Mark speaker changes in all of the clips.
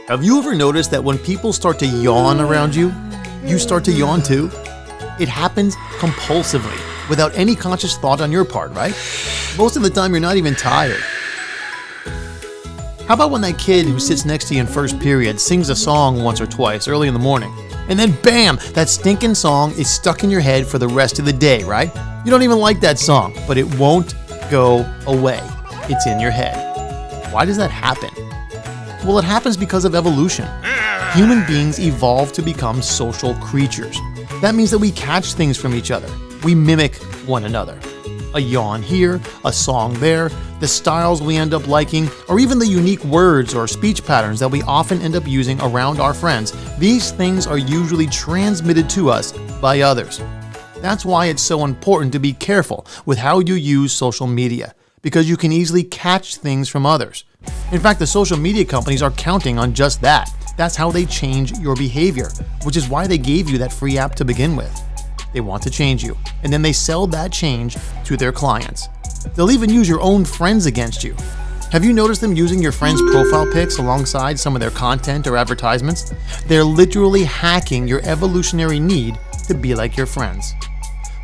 Speaker 1: Have you ever noticed that when people start to yawn around you, you start to yawn too? It happens compulsively, without any conscious thought on your part, right? Most of the time you're not even tired. How about when that kid who sits next to you in first period sings a song once or twice early in the morning, and then bam, that stinking song is stuck in your head for the rest of the day, right? You don't even like that song, but it won't go away. It's in your head. Why does that happen? Well, it happens because of evolution. Human beings evolved to become social creatures. That means that we catch things from each other. We mimic one another. A yawn here, a song there, the styles we end up liking, or even the unique words or speech patterns that we often end up using around our friends. These things are usually transmitted to us by others. That's why it's so important to be careful with how you use social media, because you can easily catch things from others. In fact, the social media companies are counting on just that. That's how they change your behavior, which is why they gave you that free app to begin with. They want to change you, and then they sell that change to their clients. They'll even use your own friends against you. Have you noticed them using your friends' profile pics alongside some of their content or advertisements? They're literally hacking your evolutionary need to be like your friends.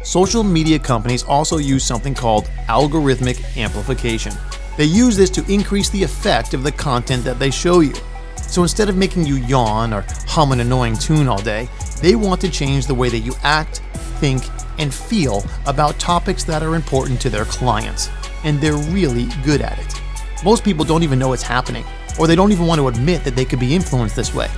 Speaker 1: Social media companies also use something called algorithmic amplification. They use this to increase the effect of the content that they show you. So instead of making you yawn or hum an annoying tune all day, they want to change the way that you act, think, and feel about topics that are important to their clients. And they're really good at it. Most people don't even know it's happening, or they don't even want to admit that they could be influenced this way.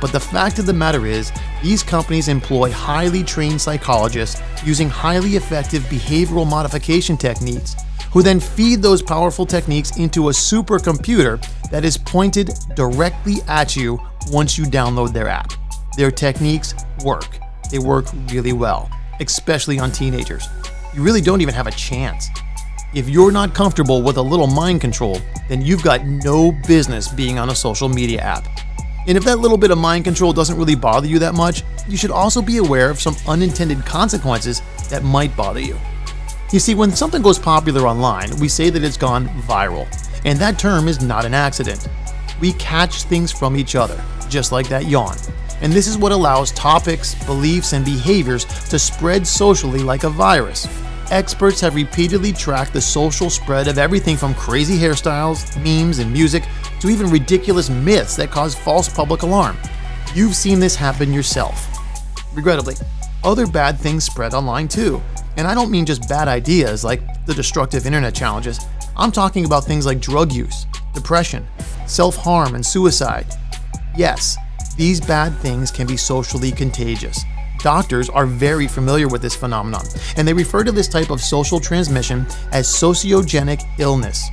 Speaker 1: But the fact of the matter is, these companies employ highly trained psychologists using highly effective behavioral modification techniques, who then feed those powerful techniques into a supercomputer that is pointed directly at you once you download their app. Their techniques work. They work really well, especially on teenagers. You really don't even have a chance. If you're not comfortable with a little mind control, then you've got no business being on a social media app. And if that little bit of mind control doesn't really bother you that much, you should also be aware of some unintended consequences that might bother you. You see, when something goes popular online, we say that it's gone viral, and that term is not an accident. We catch things from each other, just like that yawn. And this is what allows topics, beliefs, and behaviors to spread socially like a virus. Experts have repeatedly tracked the social spread of everything from crazy hairstyles, memes, and music, to even ridiculous myths that cause false public alarm. You've seen this happen yourself. Regrettably, other bad things spread online too. And I don't mean just bad ideas like the destructive internet challenges. I'm talking about things like drug use, depression, self-harm, and suicide. Yes, these bad things can be socially contagious. Doctors are very familiar with this phenomenon, and they refer to this type of social transmission as sociogenic illness.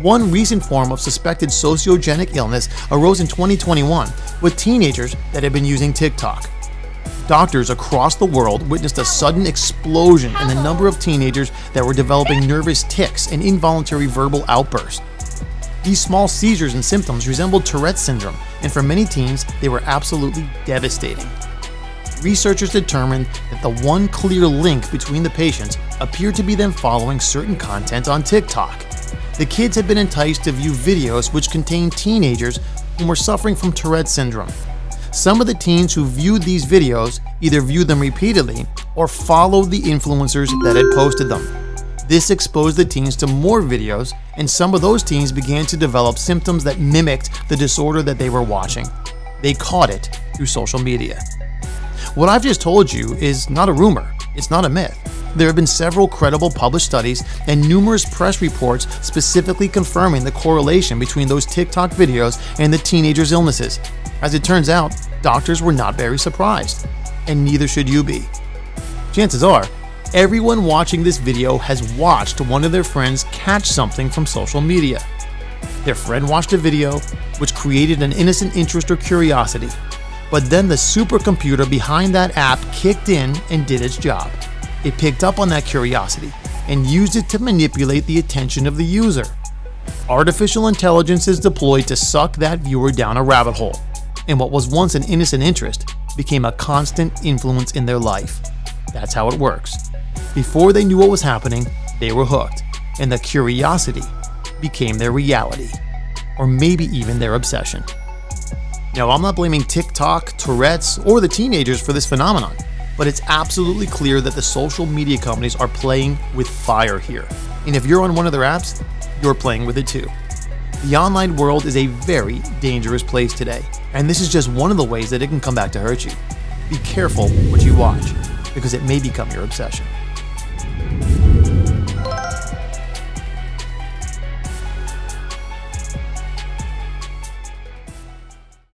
Speaker 1: One recent form of suspected sociogenic illness arose in 2021 with teenagers that had been using TikTok. Doctors across the world witnessed a sudden explosion in the number of teenagers that were developing nervous tics and involuntary verbal outbursts. These small seizures and symptoms resembled Tourette's syndrome, and for many teens, they were absolutely devastating. Researchers determined that the one clear link between the patients appeared to be them following certain content on TikTok. The kids had been enticed to view videos which contained teenagers who were suffering from Tourette's syndrome. Some of the teens who viewed these videos either viewed them repeatedly or followed the influencers that had posted them. This exposed the teens to more videos, and some of those teens began to develop symptoms that mimicked the disorder that they were watching. They caught it through social media. What I've just told you is not a rumor, it's not a myth. There have been several credible published studies and numerous press reports specifically confirming the correlation between those TikTok videos and the teenagers' illnesses. As it turns out, doctors were not very surprised, and neither should you be. Chances are, everyone watching this video has watched one of their friends catch something from social media. Their friend watched a video which created an innocent interest or curiosity, but then the supercomputer behind that app kicked in and did its job. It picked up on that curiosity and used it to manipulate the attention of the user. Artificial intelligence is deployed to suck that viewer down a rabbit hole, and what was once an innocent interest became a constant influence in their life. That's how it works. Before they knew what was happening, they were hooked, and the curiosity became their reality, or maybe even their obsession. Now, I'm not blaming TikTok, Tourette's, or the teenagers for this phenomenon, but it's absolutely clear that the social media companies are playing with fire here. And if you're on one of their apps, you're playing with it too. The online world is a very dangerous place today, and this is just one of the ways that it can come back to hurt you. Be careful what you watch, because it may become your obsession.